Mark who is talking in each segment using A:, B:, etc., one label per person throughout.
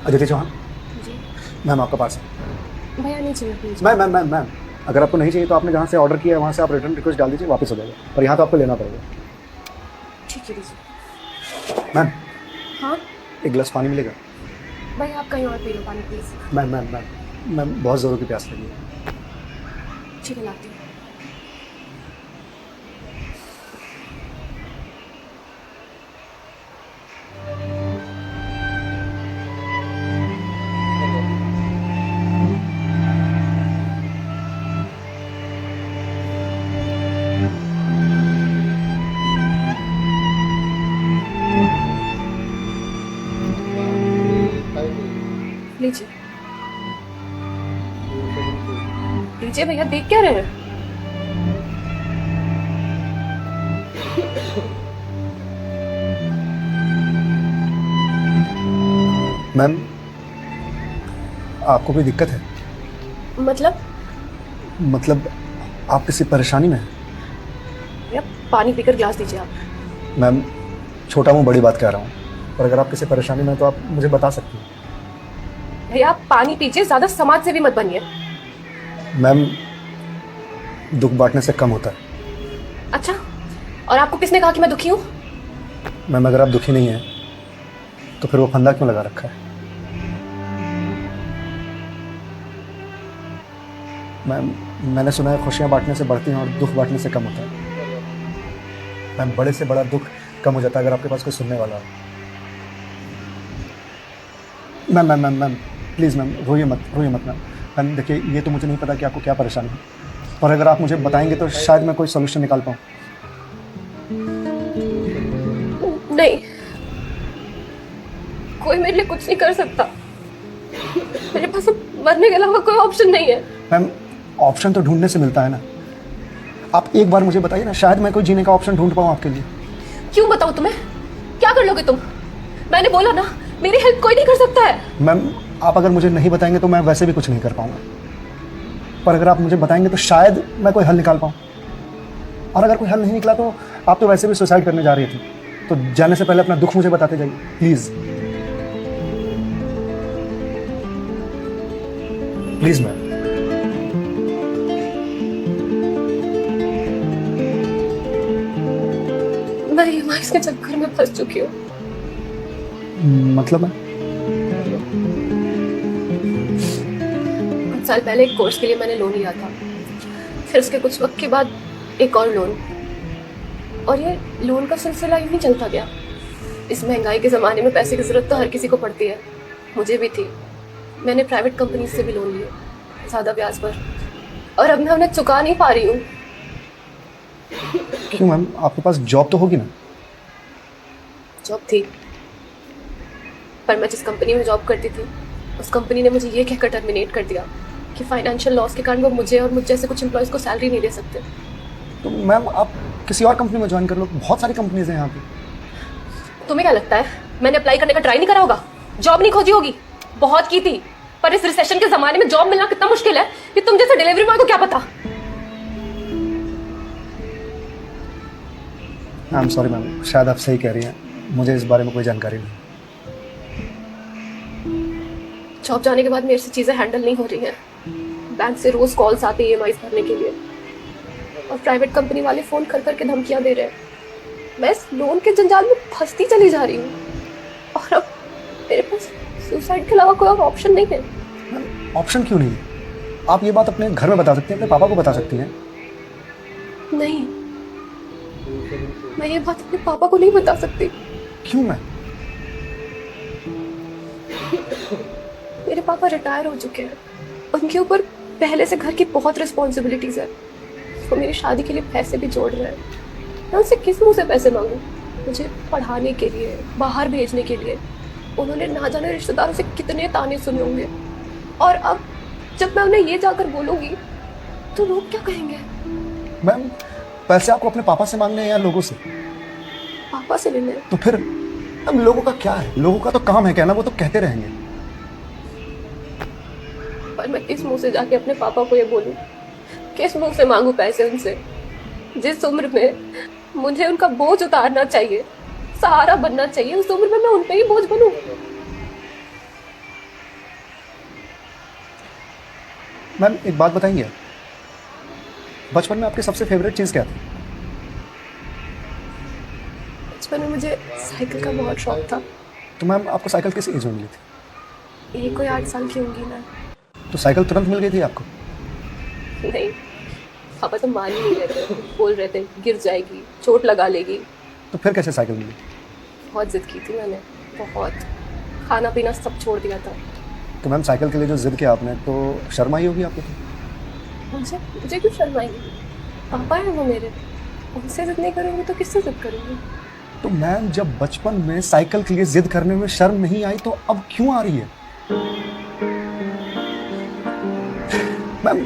A: अदिति चौहान,
B: जी
A: ma'am आपका पास
B: भैया नहीं चाहिए प्लीज।
A: मैम अगर आपको नहीं चाहिए तो आपने जहाँ से ऑर्डर किया है वहाँ से आप रिटर्न रिक्वेस्ट डाल दीजिए, वापस हो जाएगा। पर यहाँ तो आपको लेना पड़ेगा।
B: ठीक है दीजिए।
A: मैम
B: हाँ
A: एक गिलास पानी मिलेगा?
B: भैया आप कहीं और पी लो पानी प्लीज।
A: मैम बहुत ज़ोरों की प्यास लगी है।
B: ठीक है लाती हूँ। लीजिए लीजिए भैया, देख क्या रहे हैं?
A: मैम आपको कोई दिक्कत है? मतलब आप किसी परेशानी में हैं?
B: भैया पानी पीकर गिलास दीजिए आप।
A: मैम छोटा मुँह बड़ी बात कह रहा हूँ, पर अगर आप किसी परेशानी में हैं तो आप मुझे बता सकती हैं।
B: भैया आप पानी पीजिए, ज्यादा समाज से भी मत बनिए।
A: मैम दुख बांटने से कम होता है।
B: अच्छा, और आपको किसने कहा कि मैं दुखी हूँ?
A: मैम अगर आप दुखी नहीं हैं तो फिर वो फंदा क्यों लगा रखा है? मैम मैंने सुना है खुशियाँ बांटने से बढ़ती हैं और दुख बांटने से कम होता है। मैम बड़े से बड़ा दुख कम हो जाता है अगर आपके पास कोई सुनने वाला हो। मैम प्लीज़ मैम रोइए मत मैम देखिए ये तो मुझे नहीं पता कि आपको क्या परेशानी है, पर अगर आप मुझे बताएंगे तो शायद मैं कोई सोल्यूशन निकाल पाऊँ।
B: नहीं, कोई मेरे लिए कुछ नहीं कर सकता। मेरे पास अब मरने के अलावा कोई ऑप्शन नहीं है।
A: मैम ऑप्शन तो ढूंढने से मिलता है ना। आप एक बार मुझे बताइए ना, शायद मैं कोई जीने का ऑप्शन ढूंढ पाऊँ आपके लिए।
B: क्यों बताऊँ तुम्हें? क्या कर लोगे तुम? मैंने बोला ना, मेरी हेल्प कोई नहीं कर सकता है।
A: मैम आप अगर मुझे नहीं बताएंगे तो मैं वैसे भी कुछ नहीं कर पाऊंगा, पर अगर आप मुझे बताएंगे तो शायद मैं कोई हल निकाल पाऊँ। और अगर कोई हल नहीं निकला तो आप तो वैसे भी सुसाइड करने जा रही थी, तो जाने से पहले अपना दुख मुझे बताते जाइए प्लीज़। Please ma'am.
B: मैं ईएमआईस के चक्कर में फंस चुकी हूँ।
A: मतलब मैं
B: कुछ साल पहले एक कोर्स के लिए मैंने लोन लिया था, फिर उसके कुछ वक्त के बाद एक और लोन, और ये लोन का सिलसिला यूं ही चलता गया। इस महंगाई के ज़माने में पैसे की ज़रूरत तो हर किसी को पड़ती है, मुझे भी थी। मैंने प्राइवेट कंपनी से भी लोन लिए, ज़्यादा ब्याज पर, और अब मैं उन्हें चुका नहीं पा रही हूँ।
A: क्यों मैम, आपके पास जॉब तो होगी ना?
B: जॉब थी, पर मैं जिस कंपनी में जॉब करती थी उस कंपनी ने मुझे ये कहकर टर्मिनेट कर दिया कि फाइनेंशियल लॉस के कारण वो मुझे और मुझ जैसे कुछ एम्प्लॉयज़ को सैलरी नहीं दे सकते।
A: तो मैम आप किसी और कंपनी में ज्वाइन कर लो, बहुत सारी कंपनीज हैं यहाँ पे।
B: तुम्हें क्या लगता है मैंने अप्लाई करने का ट्राई नहीं करा होगा? जॉब नहीं खोजी होगी? बहुत की थी, पर इस रिसेशन के ज़माने में जॉब मिलना कितना मुश्किल है कि तुम जैसे डिलीवरी बॉय को क्या पता।
A: आई एम सॉरी मैम, शायद आप सही कह रही हैं, मुझे इस बारे में कोई जानकारी नहीं।
B: जॉब जाने के बाद मेरे से चीज़ें हैंडल नहीं हो रही हैं। बैंक से रोज़ कॉल्स आते हैं ईएमआईस भरने के लिए, और प्राइवेट कंपनी वाले फ़ोन कर करके धमकियाँ दे रहे हैं। मैं इस लोन के जंजाल में फंसती चली जा रही हूँ, और अब मेरे पास सुसाइड के अलावा कोई और ऑप्शन नहीं है।
A: मैम ऑप्शन क्यों नहीं है? आप ये बात अपने घर में बता सकती हैं, अपने पापा को बता सकती हैं।
B: नहीं, मैं ये बात अपने पापा को नहीं बता सकती।
A: क्यों मैम?
B: मेरे पापा रिटायर हो चुके हैं, उनके ऊपर पहले से घर की बहुत रिस्पॉन्सिबिलिटीज़ है। वो मेरी शादी के लिए पैसे भी जोड़ रहे हैं। मैं उनसे किस मुंह से पैसे मांगूं? मुझे पढ़ाने के लिए, बाहर भेजने के लिए उन्होंने ना जाने रिश्तेदारों से कितने ताने सुने होंगे, और अब जब मैं उन्हें ये जाकर बोलूँगी तो लोग क्या कहेंगे?
A: मैम पैसे आपको अपने पापा से मांगने हैं या लोगों से?
B: पापा से लेने हैं।
A: तो फिर अब लोगों का क्या है, लोगों का तो काम है कहना, वो तो कहते रहेंगे।
B: पर मैं किस मुंह से जाके अपने पापा को ये बोलूं, किस मुंह से मांगू पैसे उनसे? जिस उम्र में मुझे उनका बोझ उतारना चाहिए, सहारा बनना चाहिए, उस उम्र में मैं उन पे ही बोझ बनूं।
A: मैम एक बात बताएंगे, बचपन में आपकी सबसे फेवरेट चीज़ क्या थी?
B: बचपन में मुझे साइकिल का बहुत शौक था।
A: तो मैम आपको साइकिल किस एज में मिली थी?
B: ये कोई 8 साल की होंगी मैं।
A: तो साइकिल तुरंत मिल गई थी आपको?
B: नहीं, पापा तो मान ही नहीं रहे थे, बोल रहे थे गिर जाएगी, चोट लगा लेगी।
A: तो फिर कैसे साइकिल मिली?
B: बहुत जिद की थी मैंने, बहुत। खाना पीना सब छोड़ दिया था।
A: तो मैम साइकिल के लिए जो जिद किया आपने, तो शर्म आई होगी आपको? तो
B: मुझे मुझे क्यों शर्म आएगी? पापा है वो मेरे, उनसे जिद नहीं करूँगी तो किससे जिद करूँगी?
A: तो मैम जब बचपन में साइकिल के लिए जिद करने में शर्म नहीं आई, तो अब क्यों आ रही है? मैम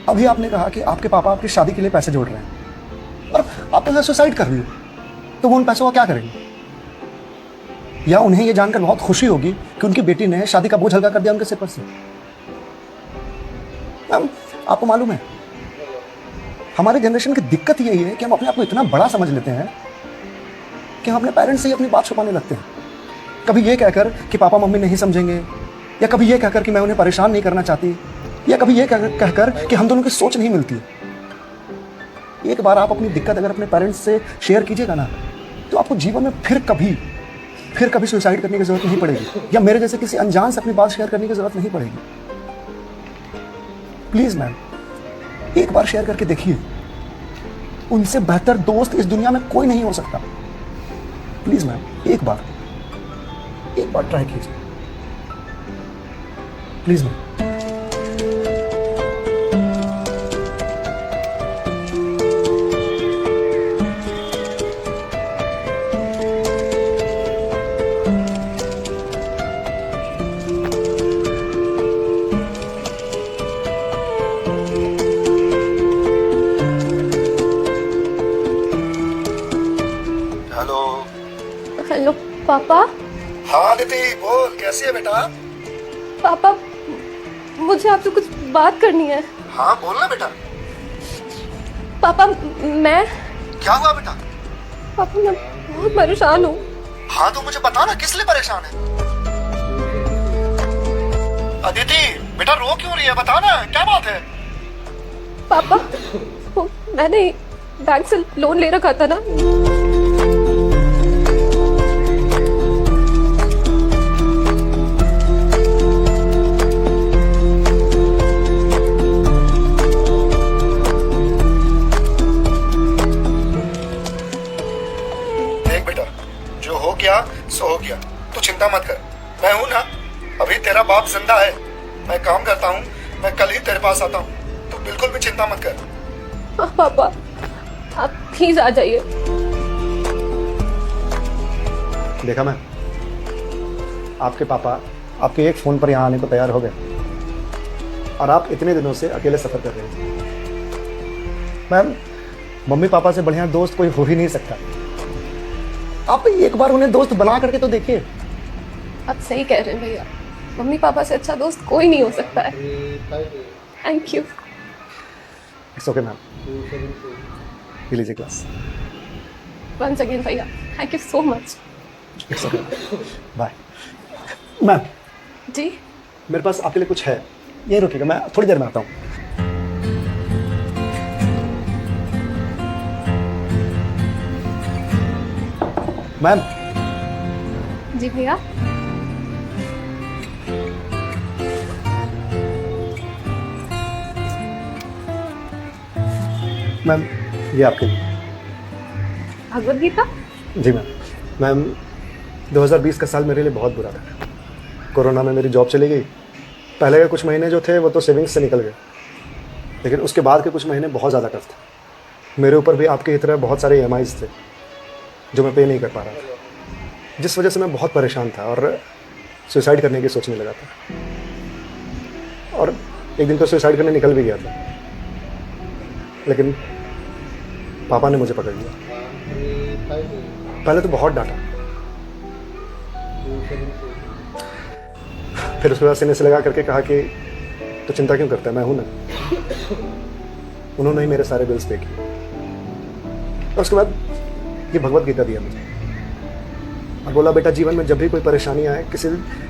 A: अभी आपने कहा कि आपके पापा आपकी शादी के लिए पैसे जोड़ रहे हैं, और आप तो सुसाइड कर रही हो, तो वो उन पैसों का क्या करेंगे? या उन्हें ये जानकर बहुत खुशी होगी कि उनकी बेटी ने शादी का बोझ हल्का कर दिया उनके सिर पर से। मैम आपको मालूम है, हमारे जनरेशन की दिक्कत यही है कि हम अपने आप को इतना बड़ा समझ लेते हैं कि हम अपने पेरेंट्स से ही अपनी बात छुपाने लगते हैं। कभी ये कहकर कि पापा मम्मी नहीं समझेंगे, या कभी ये कहकर कि मैं उन्हें परेशान नहीं करना चाहती, या कभी ये कहकर कि हम दोनों की सोच नहीं मिलती। एक बार आप अपनी दिक्कत अगर अपने पेरेंट्स से शेयर कीजिएगा ना, तो आपको जीवन में फिर कभी सुसाइड करने की जरूरत नहीं पड़ेगी, या मेरे जैसे किसी अनजान से अपनी बात शेयर करने की जरूरत नहीं पड़ेगी। प्लीज मैम एक बार शेयर करके देखिए, उनसे बेहतर दोस्त इस दुनिया में कोई नहीं हो सकता। प्लीज मैम एक बार ट्राई कीजिए, प्लीज मैम।
B: हेलो पापा।
A: हाँ अदिति बोल, कैसी है बेटा?
B: पापा मुझे आपसे कुछ बात करनी है।
A: हाँ बोल ना बेटा।
B: पापा मैं
A: क्या हुआ बेटा?
B: पापा मैं बहुत परेशान हूँ।
A: हाँ तो मुझे बता ना, किस लिए परेशान है? अदिति बेटा रो क्यों रही है, बता ना क्या बात है?
B: पापा वो मैंने बैंक से लोन ले रखा था ना,
A: सो हो गया, तू चिंता मत कर, मैं हूं ना, अभी तेरा बाप जिंदा है, मैं काम करता हूं, मैं कल ही तेरे पास आता हूं, तो बिल्कुल भी चिंता मत कर।
B: हाँ पापा आप प्लीज आ जाइए।
A: देखा मैं, आपके पापा आपके एक फोन पर यहाँ आने को तैयार हो गए, और आप इतने दिनों से अकेले सफर कर रहे हैं। मैम मम्मी पापा से बढ़िया दोस्त कोई हो ही नहीं सकता, आप एक बार उन्हें दोस्त बना करके तो देखिए।
B: आप सही कह रहे हैं भैया, मम्मी पापा से अच्छा दोस्त कोई नहीं हो सकता है। Thank you.
A: It's okay ma'am, ये लीजिए क्लास।
B: वंस अगेन भैया thank you so much.
A: It's okay, bye. Ma'am
B: ji
A: मेरे पास आपके लिए कुछ है, यही रुकिएगा, मैं थोड़ी देर में आता हूँ। मैम।
B: जी भैया।
A: मैम ये आपके लिए।
B: भगवद गीता।
A: जी मैम 2020 का साल मेरे लिए बहुत बुरा था। कोरोना में मेरी जॉब चली गई। पहले के कुछ महीने जो थे वो तो सेविंग्स से निकल गए, लेकिन उसके बाद के कुछ महीने बहुत ज़्यादा टफ थे। मेरे ऊपर भी आपकी तरह बहुत सारे EMIs थे जो मैं पे नहीं कर पा रहा था, जिस वजह से मैं बहुत परेशान था और सुसाइड करने की सोचने लगा था। और एक दिन तो सुसाइड करने निकल भी गया था, लेकिन पापा ने मुझे पकड़ लिया। पहले तो बहुत डांटा, फिर उसके बाद सीने से लगा करके कहा कि तो चिंता क्यों करता है, मैं हूं ना। उन्होंने ही मेरे सारे बिल्स पे किए। और उसके बाद ये भगवत गीता दिया मुझे और बोला बेटा जीवन में जब भी कोई परेशानी आए,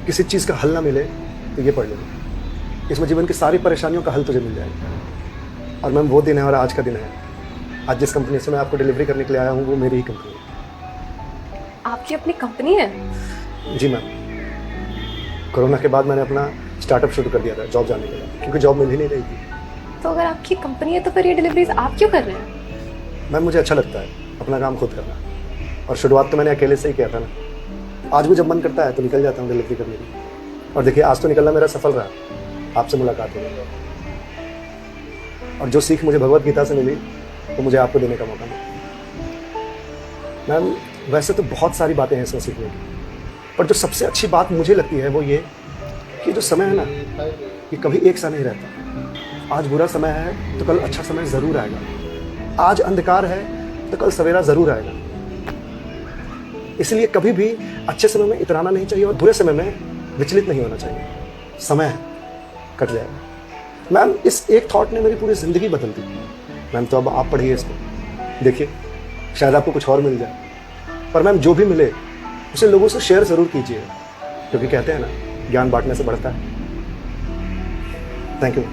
A: किसी चीज़ का हल ना मिले तो ये पढ़ लेना, इसमें जीवन की सारी परेशानियों का हल तुझे मिल जाएगा। और मैम वो दिन है और आज का दिन है। आज जिस कंपनी से मैं आपको डिलीवरी करने के लिए आया हूँ वो मेरी ही कंपनी है।
B: आपकी अपनी कंपनी है?
A: जी मैम, कोरोना के बाद मैंने अपना स्टार्टअप शुरू कर दिया था जॉब जाने के लिए, क्योंकि जॉब मिल ही नहीं रही थी।
B: तो अगर आपकी कंपनी है तो फिर ये डिलीवरीज आप क्यों कर रहे हैं?
A: मैम मुझे अच्छा लगता है अपना काम खुद करना, और शुरुआत तो मैंने अकेले से ही किया था ना। आज भी जब मन करता है तो निकल जाता हूँ डिलीवरी करने के लिए। और देखिए आज तो निकलना मेरा सफल रहा, आपसे मुलाकात हो गई, और जो सीख मुझे भगवत गीता से मिली वो मुझे आपको देने का मौका मिला। मैम वैसे तो बहुत सारी बातें हैं इसमें सीखने की, पर जो सबसे अच्छी बात मुझे लगती है वो ये कि जो समय है ना ये कभी एक सा नहीं रहता। आज बुरा समय है तो कल अच्छा समय ज़रूर आएगा, आज अंधकार है तो कल सवेरा ज़रूर आएगा। इसलिए कभी भी अच्छे समय में इतराना नहीं चाहिए और बुरे समय में विचलित नहीं होना चाहिए। समय है, कट जाएगा। मैम इस एक थॉट ने मेरी पूरी ज़िंदगी बदल दी। मैम तो अब आप पढ़िए इसको, देखिए शायद आपको कुछ और मिल जाए, पर मैम जो भी मिले उसे लोगों से शेयर ज़रूर कीजिए, क्योंकि कहते हैं ना ज्ञान बांटने से बढ़ता है। Thank you.